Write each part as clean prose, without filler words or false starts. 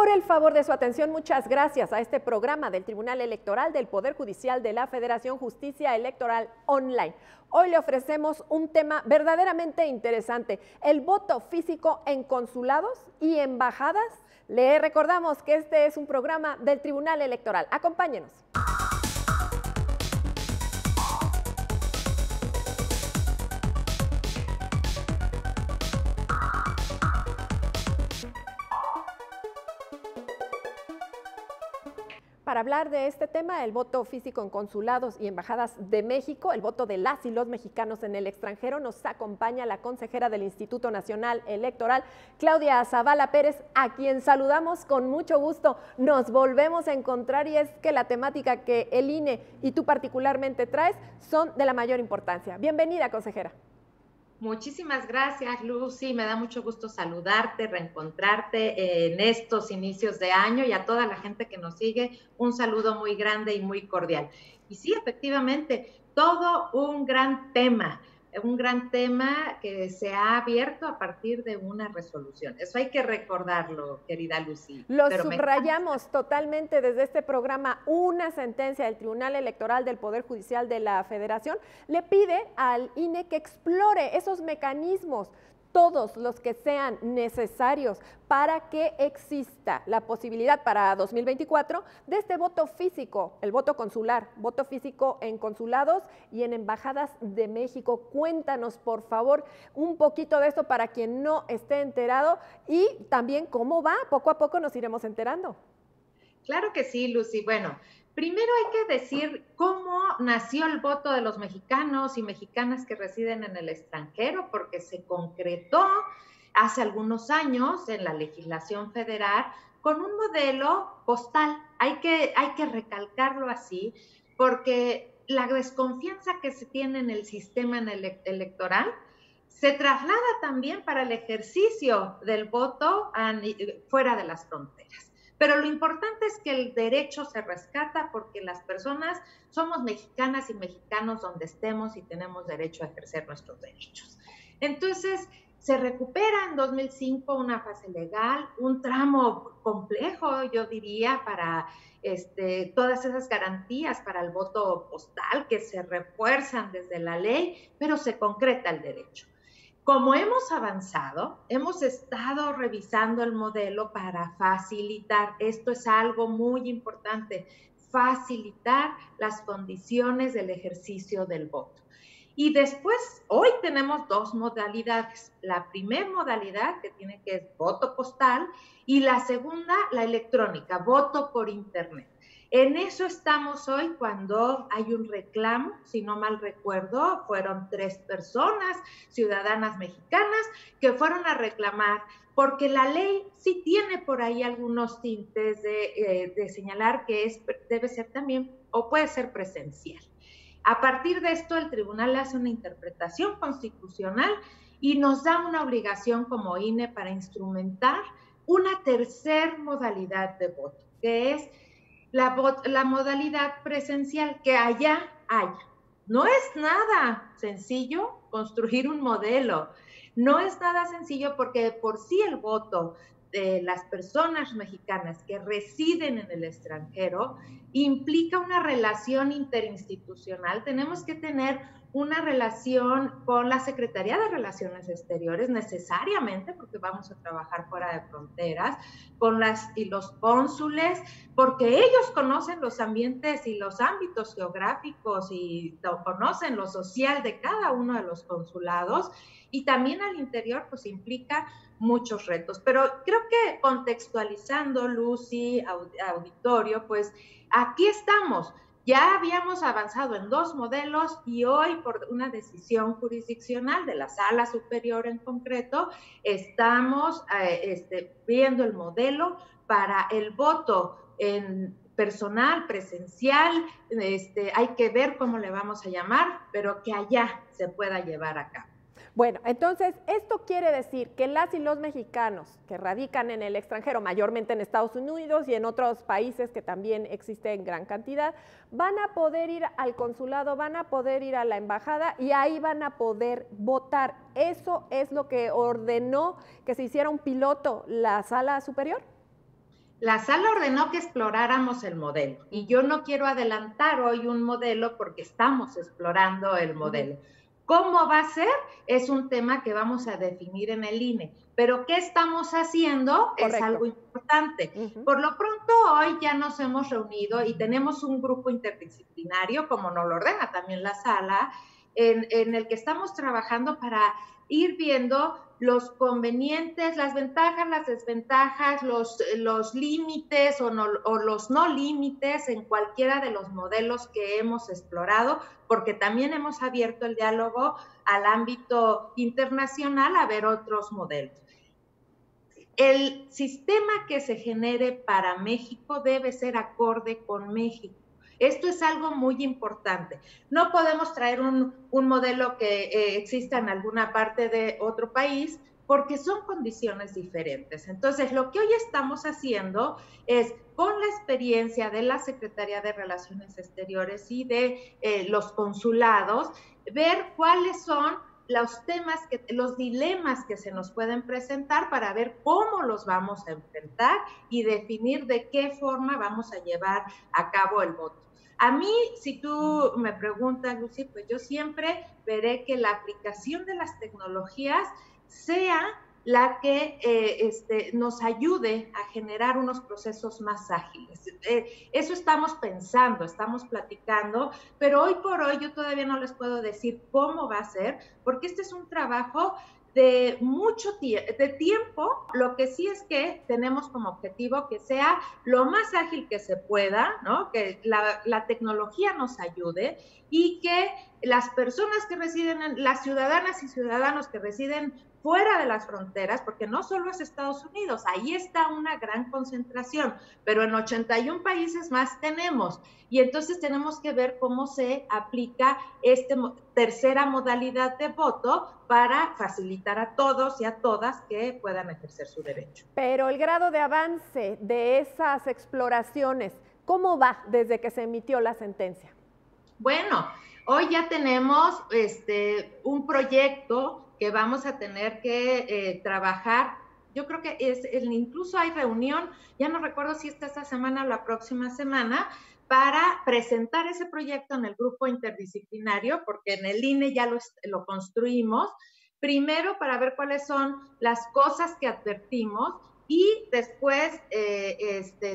Por el favor de su atención, muchas gracias a este programa del Tribunal Electoral del Poder Judicial de la Federación Justicia Electoral Online. Hoy le ofrecemos un tema verdaderamente interesante, el voto físico en consulados y embajadas. Le recordamos que este es un programa del Tribunal Electoral. Acompáñenos. Para hablar de este tema, el voto físico en consulados y embajadas de México, el voto de las y los mexicanos en el extranjero, nos acompaña la consejera del Instituto Nacional Electoral, Claudia Zavala Pérez, a quien saludamos con mucho gusto. Nos volvemos a encontrar y es que la temática que el INE y tú particularmente traes son de la mayor importancia. Bienvenida, consejera. Muchísimas gracias, Lucy. Me da mucho gusto saludarte, reencontrarte en estos inicios de año y a toda la gente que nos sigue, un saludo muy grande y muy cordial. Y sí, efectivamente, todo un gran tema que se ha abierto a partir de una resolución. Eso hay que recordarlo, querida Lucy. Lo subrayamos totalmente desde este programa. Una sentencia del Tribunal Electoral del Poder Judicial de la Federación le pide al INE que explore esos mecanismos, todos los que sean necesarios para que exista la posibilidad para 2024 de este voto físico, el voto consular, voto físico en consulados y en embajadas de México. Cuéntanos, por favor, un poquito de esto para quien no esté enterado y también cómo va, poco a poco nos iremos enterando. Claro que sí, Lucy. Bueno, primero hay que decir cómo nació el voto de los mexicanos y mexicanas que residen en el extranjero, porque se concretó hace algunos años en la legislación federal con un modelo postal. Hay que recalcarlo así, porque la desconfianza que se tiene en el sistema electoral se traslada también para el ejercicio del voto fuera de las fronteras. Pero lo importante es que el derecho se rescata porque las personas somos mexicanas y mexicanos donde estemos y tenemos derecho a ejercer nuestros derechos. Entonces, se recupera en 2005 una fase legal, un tramo complejo, yo diría, para todas esas garantías para el voto postal que se refuerzan desde la ley, pero se concreta el derecho. Como hemos avanzado, hemos estado revisando el modelo para facilitar, esto es algo muy importante, facilitar las condiciones del ejercicio del voto. Y después, hoy tenemos dos modalidades. La primera modalidad que es voto postal y la segunda, la electrónica, voto por internet. En eso estamos hoy cuando hay un reclamo, si no mal recuerdo, fueron 3 personas, ciudadanas mexicanas, que fueron a reclamar, porque la ley sí tiene por ahí algunos tintes de señalar que debe ser también o puede ser presencial. A partir de esto, el tribunal hace una interpretación constitucional y nos da una obligación como INE para instrumentar una tercera modalidad de voto, que es la modalidad presencial, que allá haya. No es nada sencillo construir un modelo, no es nada sencillo porque por sí el voto de las personas mexicanas que residen en el extranjero implica una relación interinstitucional. Tenemos que tener una relación con la Secretaría de Relaciones Exteriores necesariamente, porque vamos a trabajar fuera de fronteras, con los cónsules, porque ellos conocen los ambientes y los ámbitos geográficos y conocen lo social de cada uno de los consulados, y también al interior pues implica muchos retos. Pero creo que contextualizando, Lucy, auditorio, pues aquí estamos. Ya habíamos avanzado en 2 modelos y hoy, por una decisión jurisdiccional de la Sala Superior en concreto, estamos viendo el modelo para el voto en personal, presencial, hay que ver cómo le vamos a llamar, pero que allá se pueda llevar a cabo. Bueno, entonces, esto quiere decir que las y los mexicanos que radican en el extranjero, mayormente en Estados Unidos y en otros países que también existe en gran cantidad, van a poder ir al consulado, van a poder ir a la embajada y ahí van a poder votar. ¿Eso es lo que ordenó que se hiciera un piloto la Sala Superior? La sala ordenó que exploráramos el modelo y yo no quiero adelantar hoy un modelo porque estamos explorando el modelo. ¿Cómo va a ser? Es un tema que vamos a definir en el INE, pero ¿qué estamos haciendo? Correcto. Es algo importante. Por lo pronto hoy ya nos hemos reunido y tenemos un grupo interdisciplinario, como nos lo ordena también la sala, en el que estamos trabajando para ir viendo los convenientes, las ventajas, las desventajas, los límites o los no límites en cualquiera de los modelos que hemos explorado, porque también hemos abierto el diálogo al ámbito internacional a ver otros modelos. El sistema que se genere para México debe ser acorde con México. Esto es algo muy importante. No podemos traer un modelo que exista en alguna parte de otro país porque son condiciones diferentes. Entonces, lo que hoy estamos haciendo es, con la experiencia de la Secretaría de Relaciones Exteriores y de los consulados, ver cuáles son los temas, los dilemas que se nos pueden presentar para ver cómo los vamos a enfrentar y definir de qué forma vamos a llevar a cabo el voto. A mí, si tú me preguntas, Lucy, pues yo siempre veré que la aplicación de las tecnologías sea la que nos ayude a generar unos procesos más ágiles. Eso estamos pensando, estamos platicando, pero hoy por hoy yo todavía no les puedo decir cómo va a ser, porque este es un trabajo de mucho tiempo. Lo que sí es que tenemos como objetivo que sea lo más ágil que se pueda, ¿no? Que la tecnología nos ayude y que las personas que residen, las ciudadanas y ciudadanos que residen fuera de las fronteras, porque no solo es Estados Unidos, ahí está una gran concentración, pero en 81 países más tenemos, y entonces tenemos que ver cómo se aplica esta tercera modalidad de voto para facilitar a todos y a todas que puedan ejercer su derecho. Pero el grado de avance de esas exploraciones, ¿cómo va desde que se emitió la sentencia? Bueno, hoy ya tenemos un proyecto que vamos a tener que trabajar. Yo creo que incluso hay reunión, ya no recuerdo si esta semana o la próxima semana, para presentar ese proyecto en el grupo interdisciplinario, porque en el INE ya lo construimos, primero para ver cuáles son las cosas que advertimos y después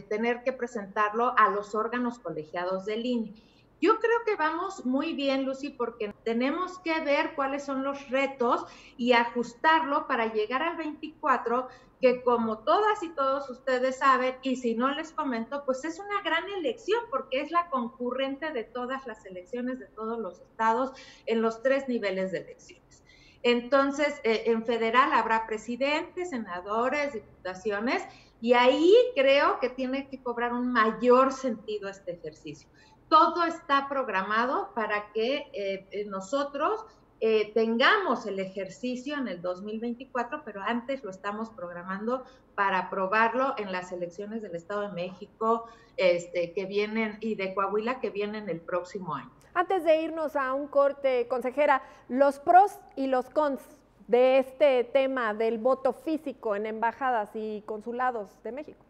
tener que presentarlo a los órganos colegiados del INE. Yo creo que vamos muy bien, Lucy, porque tenemos que ver cuáles son los retos y ajustarlo para llegar al 24, que como todas y todos ustedes saben, y si no les comento, pues es una gran elección, porque es la concurrente de todas las elecciones de todos los estados en los 3 niveles de elecciones. Entonces, en federal habrá presidentes, senadores, diputaciones, y ahí creo que tiene que cobrar un mayor sentido este ejercicio. Todo está programado para que nosotros tengamos el ejercicio en el 2024, pero antes lo estamos programando para aprobarlo en las elecciones del Estado de México que vienen y de Coahuila que vienen el próximo año. Antes de irnos a un corte, consejera, los pros y los cons de este tema del voto físico en embajadas y consulados de México.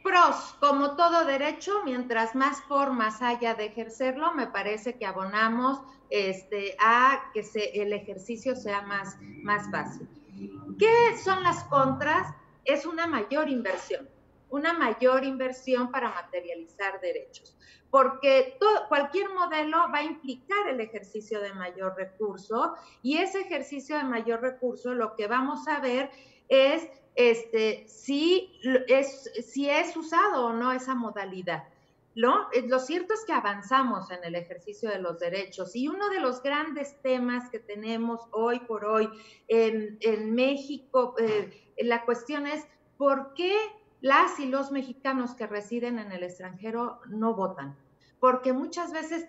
Pros, como todo derecho, mientras más formas haya de ejercerlo, me parece que abonamos a que el ejercicio sea más fácil. ¿Qué son las contras? Es una mayor inversión para materializar derechos, porque cualquier modelo va a implicar el ejercicio de mayor recurso, y ese ejercicio de mayor recurso lo que vamos a ver es si es usado o no esa modalidad, ¿no? Lo cierto es que avanzamos en el ejercicio de los derechos, y uno de los grandes temas que tenemos hoy por hoy en México, la cuestión es ¿por qué las y los mexicanos que residen en el extranjero no votan? Porque muchas veces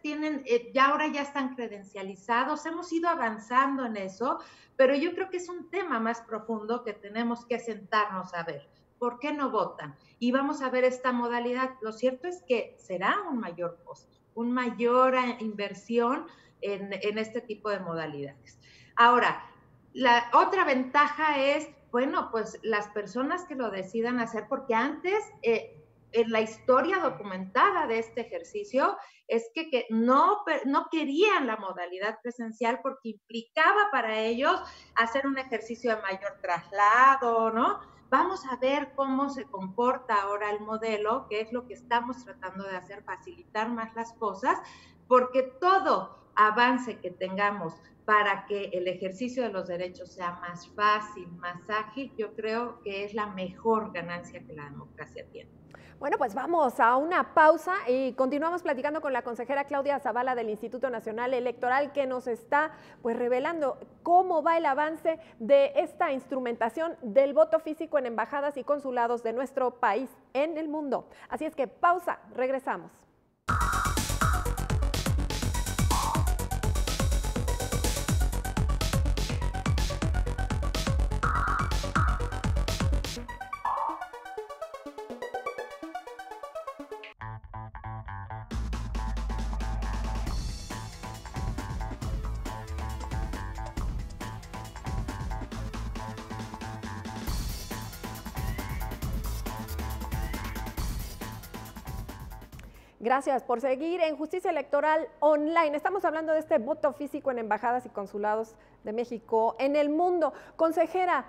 ahora ya están credencializados, hemos ido avanzando en eso, pero yo creo que es un tema más profundo que tenemos que sentarnos a ver. ¿Por qué no votan? Y vamos a ver esta modalidad. Lo cierto es que será un mayor costo, una mayor inversión en este tipo de modalidades. Ahora, la otra ventaja es bueno, pues las personas que lo decidan hacer, porque antes, en la historia documentada de este ejercicio, es que no querían la modalidad presencial porque implicaba para ellos hacer un ejercicio de mayor traslado, ¿no? Vamos a ver cómo se comporta ahora el modelo, que es lo que estamos tratando de hacer, facilitar más las cosas, porque todo avance que tengamos para que el ejercicio de los derechos sea más fácil, más ágil, yo creo que es la mejor ganancia que la democracia tiene. Bueno, pues vamos a una pausa y continuamos platicando con la consejera Claudia Zavala del Instituto Nacional Electoral, que nos está pues revelando cómo va el avance de esta instrumentación del voto físico en embajadas y consulados de nuestro país en el mundo. Así es que pausa, regresamos. Gracias por seguir en Justicia Electoral Online. Estamos hablando de este voto físico en embajadas y consulados de México en el mundo. Consejera,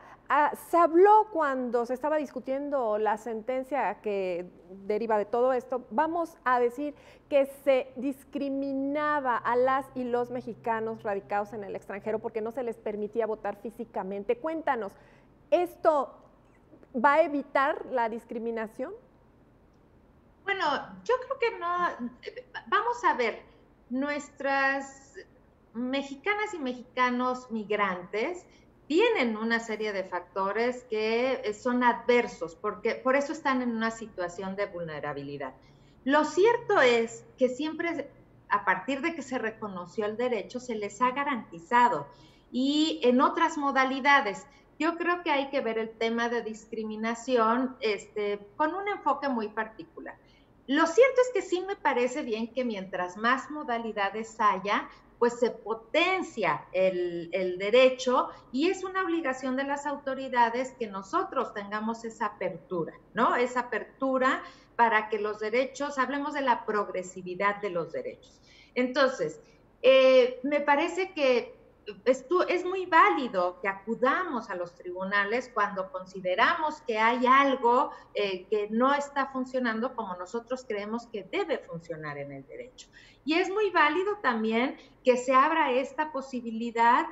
se habló cuando se estaba discutiendo la sentencia que deriva de todo esto, vamos a decir que se discriminaba a las y los mexicanos radicados en el extranjero porque no se les permitía votar físicamente. Cuéntanos, ¿esto va a evitar la discriminación? Bueno, yo creo que no. Vamos a ver, nuestras mexicanas y mexicanos migrantes tienen una serie de factores que son adversos, porque por eso están en una situación de vulnerabilidad. Lo cierto es que siempre, a partir de que se reconoció el derecho, se les ha garantizado, y en otras modalidades. Yo creo que hay que ver el tema de discriminación con un enfoque muy particular. Lo cierto es que sí me parece bien que mientras más modalidades haya, pues se potencia el derecho, y es una obligación de las autoridades que nosotros tengamos esa apertura, ¿no? Esa apertura para que los derechos, hablemos de la progresividad de los derechos. Entonces, me parece que es muy válido que acudamos a los tribunales cuando consideramos que hay algo que no está funcionando como nosotros creemos que debe funcionar en el derecho. Y es muy válido también que se abra esta posibilidad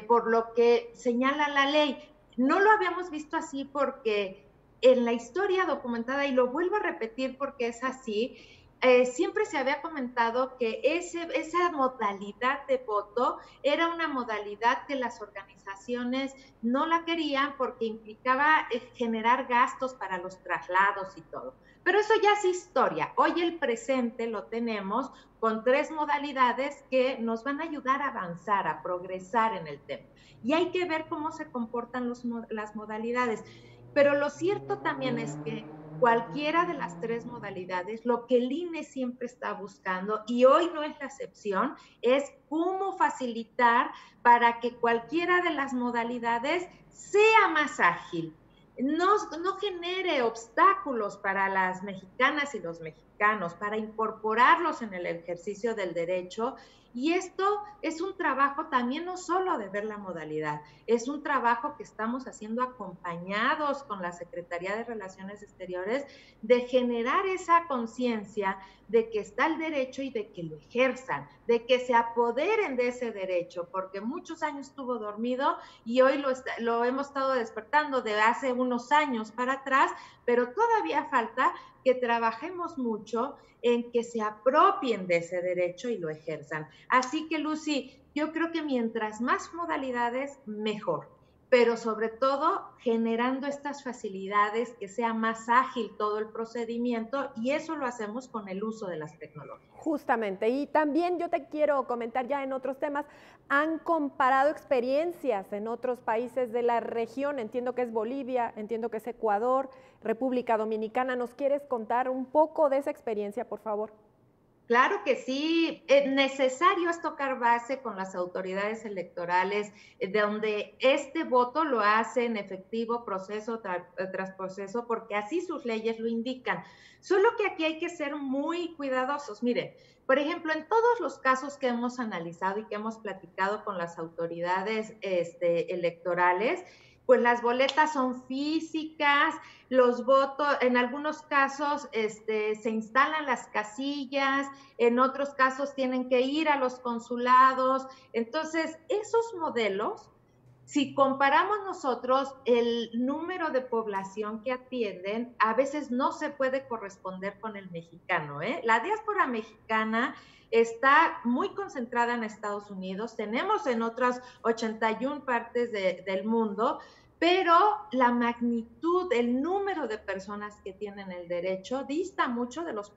por lo que señala la ley. No lo habíamos visto así porque en la historia documentada, y lo vuelvo a repetir porque es así, siempre se había comentado que esa modalidad de voto era una modalidad que las organizaciones no la querían porque implicaba generar gastos para los traslados y todo. Pero eso ya es historia. Hoy el presente lo tenemos con 3 modalidades que nos van a ayudar a avanzar, a progresar en el tema. Y hay que ver cómo se comportan las modalidades. Pero lo cierto también es que cualquiera de las 3 modalidades, lo que el INE siempre está buscando, y hoy no es la excepción, es cómo facilitar para que cualquiera de las modalidades sea más ágil, no genere obstáculos para las mexicanas y los mexicanos, para incorporarlos en el ejercicio del derecho. Y esto es un trabajo también no solo de ver la modalidad, es un trabajo que estamos haciendo acompañados con la Secretaría de Relaciones Exteriores, de generar esa conciencia de que está el derecho y de que lo ejerzan, de que se apoderen de ese derecho, porque muchos años estuvo dormido y hoy lo hemos estado despertando de hace unos años para atrás, pero todavía falta que trabajemos mucho en que se apropien de ese derecho y lo ejerzan. Así que, Lucy, yo creo que mientras más modalidades, mejor, pero sobre todo generando estas facilidades, que sea más ágil todo el procedimiento, y eso lo hacemos con el uso de las tecnologías. Justamente, y también yo te quiero comentar ya en otros temas, han comparado experiencias en otros países de la región, entiendo que es Bolivia, entiendo que es Ecuador, República Dominicana. ¿Nos quieres contar un poco de esa experiencia, por favor? Claro que sí, necesario es tocar base con las autoridades electorales, de donde este voto lo hacen efectivo proceso tras proceso, porque así sus leyes lo indican. Solo que aquí hay que ser muy cuidadosos. Miren, por ejemplo, en todos los casos que hemos analizado y que hemos platicado con las autoridades electorales, pues las boletas son físicas, los votos, en algunos casos se instalan las casillas, en otros casos tienen que ir a los consulados. Entonces, esos modelos, si comparamos nosotros el número de población que atienden, a veces no se puede corresponder con el mexicano, ¿eh? La diáspora mexicana está muy concentrada en Estados Unidos, tenemos en otras 81 partes del mundo, pero la magnitud, el número de personas que tienen el derecho dista mucho de los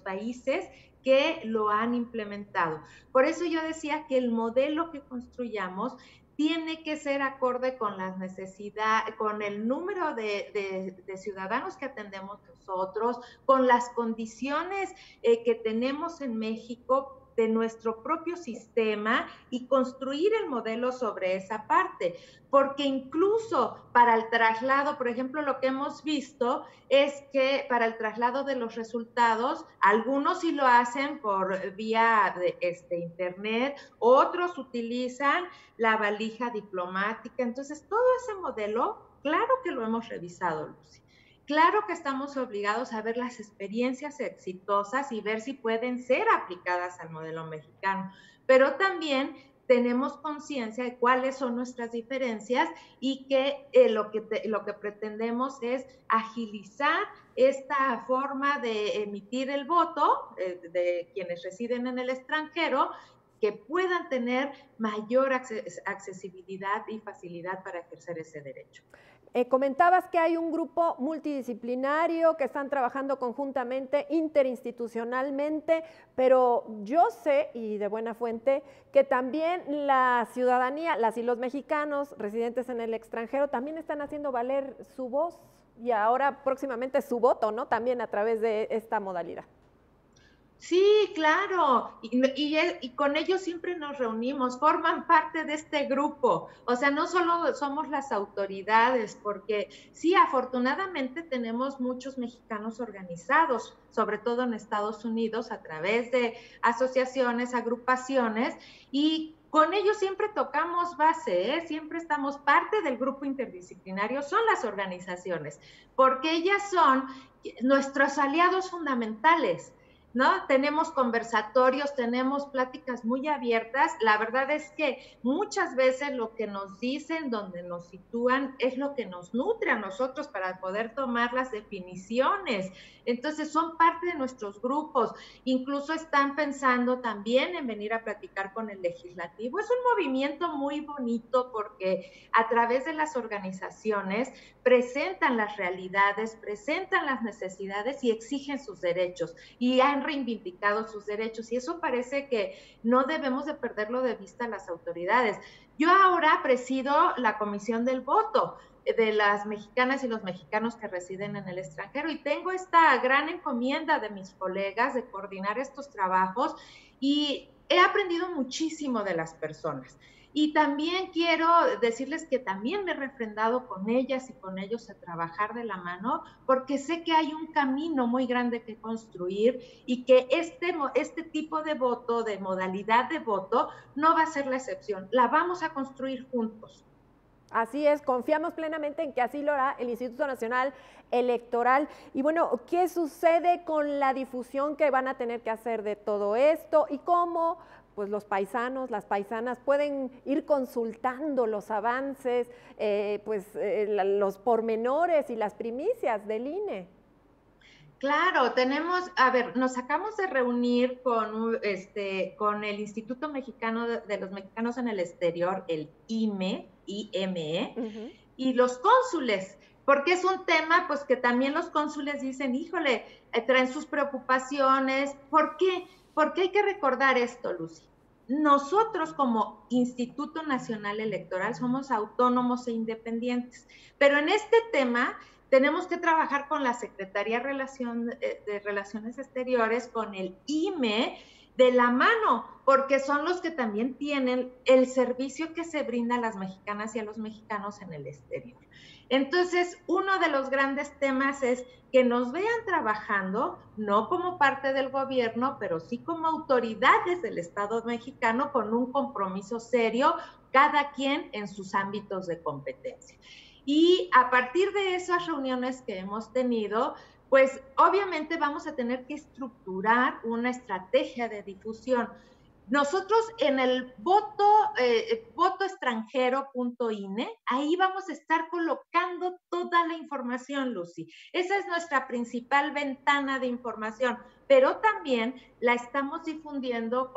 países que lo han implementado. Por eso yo decía que el modelo que construyamos tiene que ser acorde con las necesidades, con el número de ciudadanos que atendemos nosotros, con las condiciones que tenemos en México de nuestro propio sistema y construir el modelo sobre esa parte, porque incluso para el traslado, por ejemplo, lo que hemos visto es que para el traslado de los resultados, algunos sí lo hacen por vía de internet, otros utilizan la valija diplomática. Entonces, todo ese modelo, claro que lo hemos revisado, Lucy. Claro que estamos obligados a ver las experiencias exitosas y ver si pueden ser aplicadas al modelo mexicano, pero también tenemos conciencia de cuáles son nuestras diferencias y que lo que pretendemos es agilizar esta forma de emitir el voto de quienes residen en el extranjero, que puedan tener mayor accesibilidad y facilidad para ejercer ese derecho. Comentabas que hay un grupo multidisciplinario que están trabajando conjuntamente, interinstitucionalmente, pero yo sé, y de buena fuente, que también la ciudadanía, las y los mexicanos residentes en el extranjero también están haciendo valer su voz y ahora próximamente su voto, ¿no? También a través de esta modalidad. Sí, claro, y con ellos siempre nos reunimos, forman parte de este grupo, o sea, no solo somos las autoridades, porque sí, afortunadamente tenemos muchos mexicanos organizados, sobre todo en Estados Unidos, a través de asociaciones, agrupaciones, y con ellos siempre tocamos base, ¿eh? Siempre estamos parte del grupo interdisciplinario, son las organizaciones, porque ellas son nuestros aliados fundamentales, ¿no? Tenemos conversatorios, tenemos pláticas muy abiertas. La verdad es que muchas veces lo que nos dicen, donde nos sitúan, es lo que nos nutre a nosotros para poder tomar las definiciones. Entonces son parte de nuestros grupos. Incluso están pensando también en venir a platicar con el legislativo. Es un movimiento muy bonito porque a través de las organizaciones presentan las realidades, presentan las necesidades y exigen sus derechos. Y han reivindicado sus derechos y eso parece que no debemos de perderlo de vista las autoridades. Yo ahora presido la Comisión del Voto de las mexicanas y los mexicanos que residen en el extranjero y tengo esta gran encomienda de mis colegas de coordinar estos trabajos y he aprendido muchísimo de las personas. Y también quiero decirles que también me he refrendado con ellas y con ellos a trabajar de la mano, porque sé que hay un camino muy grande que construir y que este tipo de voto, de modalidad de voto, no va a ser la excepción. La vamos a construir juntos. Así es, confiamos plenamente en que así lo hará el Instituto Nacional Electoral. Y bueno, ¿qué sucede con la difusión que van a tener que hacer de todo esto y cómo pues los paisanos, las paisanas pueden ir consultando los avances, los pormenores y las primicias del INE? Claro, a ver, nos acabamos de reunir con el Instituto Mexicano de los Mexicanos en el Exterior, el IME, y los cónsules, porque es un tema pues que también los cónsules dicen, híjole, traen sus preocupaciones. ¿Por qué? Porque hay que recordar esto, Lucy. Nosotros como Instituto Nacional Electoral somos autónomos e independientes, pero en este tema tenemos que trabajar con la Secretaría de Relaciones Exteriores, con el IME, de la mano, porque son los que también tienen el servicio que se brinda a las mexicanas y a los mexicanos en el exterior. Entonces, uno de los grandes temas es que nos vean trabajando, no como parte del gobierno, pero sí como autoridades del Estado mexicano con un compromiso serio, cada quien en sus ámbitos de competencia. Y a partir de esas reuniones que hemos tenido, pues obviamente vamos a tener que estructurar una estrategia de difusión. Nosotros en el votoextranjero.ine, ahí vamos a estar colocando toda la información, Lucy. Esa es nuestra principal ventana de información, pero también la estamos difundiendo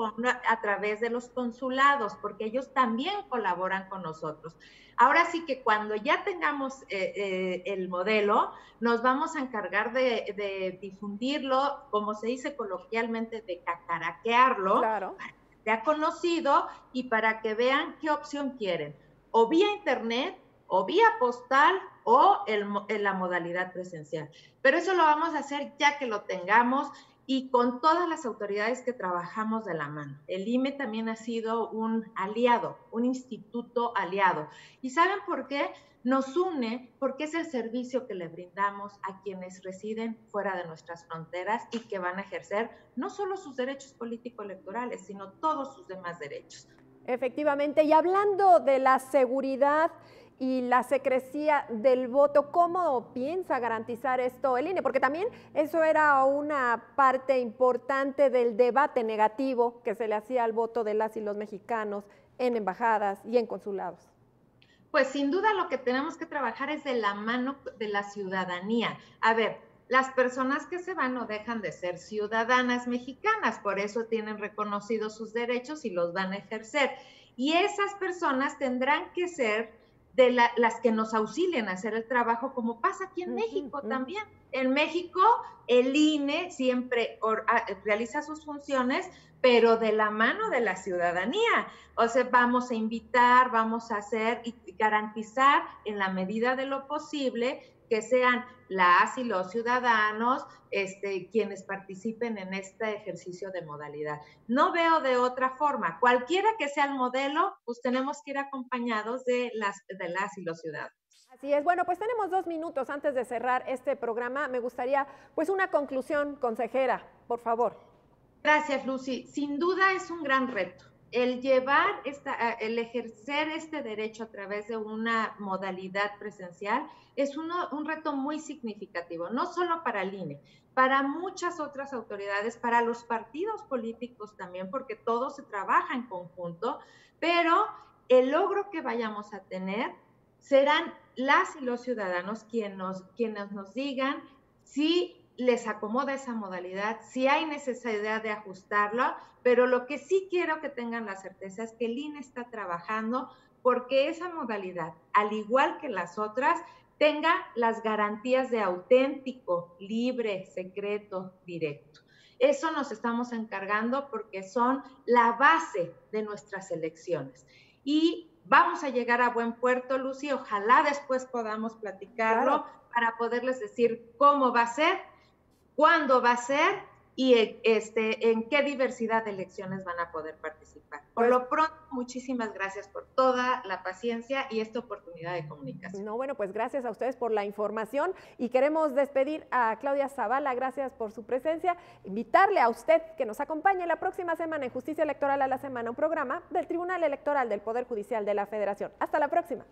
a través de los consulados, porque ellos también colaboran con nosotros. Ahora sí que cuando ya tengamos el modelo, nos vamos a encargar de difundirlo, como se dice coloquialmente, de cacaraquearlo, claro, para que sea conocido y para que vean qué opción quieren, o vía internet, o vía postal, o en la modalidad presencial. Pero eso lo vamos a hacer ya que lo tengamos y con todas las autoridades que trabajamos de la mano. El IME también ha sido un aliado, un instituto aliado. ¿Y saben por qué? Nos une porque es el servicio que le brindamos a quienes residen fuera de nuestras fronteras y que van a ejercer no solo sus derechos político-electorales, sino todos sus demás derechos. Efectivamente. Y hablando de la seguridad y la secrecía del voto, ¿cómo piensa garantizar esto el INE? Porque también eso era una parte importante del debate negativo que se le hacía al voto de las y los mexicanos en embajadas y en consulados. Pues sin duda lo que tenemos que trabajar es de la mano de la ciudadanía. A ver, las personas que se van no dejan de ser ciudadanas mexicanas, por eso tienen reconocidos sus derechos y los van a ejercer. Y esas personas tendrán que ser las que nos auxilien a hacer el trabajo, como pasa aquí en México también. En México, el INE siempre realiza sus funciones, pero de la mano de la ciudadanía. O sea, vamos a invitar, vamos a hacer y garantizar en la medida de lo posible que sean las y los ciudadanos quienes participen en este ejercicio de modalidad. No veo de otra forma. Cualquiera que sea el modelo, pues tenemos que ir acompañados de las y los ciudadanos. Así es. Bueno, pues tenemos 2 minutos antes de cerrar este programa. Me gustaría, pues, una conclusión, consejera, por favor. Gracias, Lucy. Sin duda es un gran reto. El ejercer este derecho a través de una modalidad presencial es un reto muy significativo, no solo para el INE, para muchas otras autoridades, para los partidos políticos también, porque todo se trabaja en conjunto, pero el logro que vayamos a tener serán las y los ciudadanos quienes nos digan si les acomoda esa modalidad, si hay necesidad de ajustarlo, pero lo que sí quiero que tengan la certeza es que el INE está trabajando porque esa modalidad, al igual que las otras, tenga las garantías de auténtico, libre, secreto, directo. Eso nos estamos encargando porque son la base de nuestras elecciones. Y vamos a llegar a buen puerto, Lucy. Ojalá después podamos platicarlo para poderles decir cómo va a ser, cuándo va a ser y en qué diversidad de elecciones van a poder participar. Por lo pronto, muchísimas gracias por toda la paciencia y esta oportunidad de comunicación. No, bueno, pues gracias a ustedes por la información y queremos despedir a Claudia Zavala, gracias por su presencia, invitarle a usted que nos acompañe la próxima semana en Justicia Electoral a la Semana, un programa del Tribunal Electoral del Poder Judicial de la Federación. Hasta la próxima.